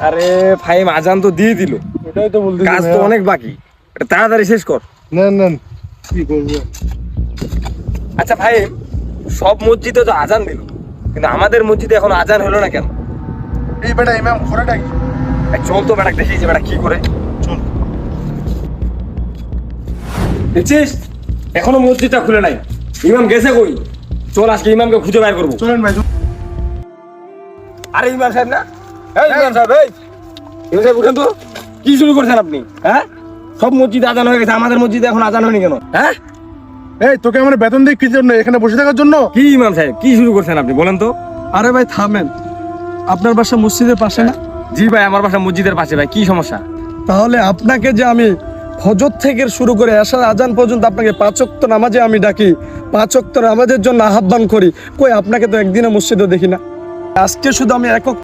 আরে ভাই আজান তো দিয়ে দিল, এটাই তো বলতে কাজ তো অনেক বাকি, এটা তাড়াতাড়ি শেষ কর। না না কি করবো। আচ্ছা ভাই, সব মসজিদে তো আজান দিল, কিন্তু আমাদের মসজিদে এখন আজান হলো না কেন? এই বেটা ইমাম ঘোরাটা কি? এই চল তো বেটা, দেখি যে বেটা কি করে। চল। দেখছিস এখনো মসজিদটা খুলে নাই, ইমাম গেছে কই? চল আজকে ইমামকে খুঁজে বের করবো। চলেন ভাই। আরে ইমাম সাহেব না? এই ইমাম সাহেব, এই ইমাম সাহেব উঠেন তো। কি শুরু করছেন আপনি? হ্যাঁ, সব মসজিদে আজান হয়ে গেছে, আমাদের মসজিদে এখন আজান হয়নি কেন? হ্যাঁ, এই তোকে আমার বেতন দিই কি জন্য? এখানে বসে থাকার জন্য? কি ইমাম সাহেব কি শুরু করছেন আপনি, বলেন তো? আরে ভাই থামেন, আপনার বাসা মসজিদের পাশে না? জি ভাই, আমার বাসা মসজিদের পাশে। ভাই কি সমস্যা? তাহলে আপনাকে যে আমি ফজর থেকে শুরু করে আসার আজান পর্যন্ত আপনাকে 5 ওয়াক্ত নামাজে আমি ডাকি, 5 ওয়াক্ত নামাজের জন্য আহ্বান করি, কই আপনাকে তো একদিনও মসজিদে দেখি না। আজকে শুধু আমি একক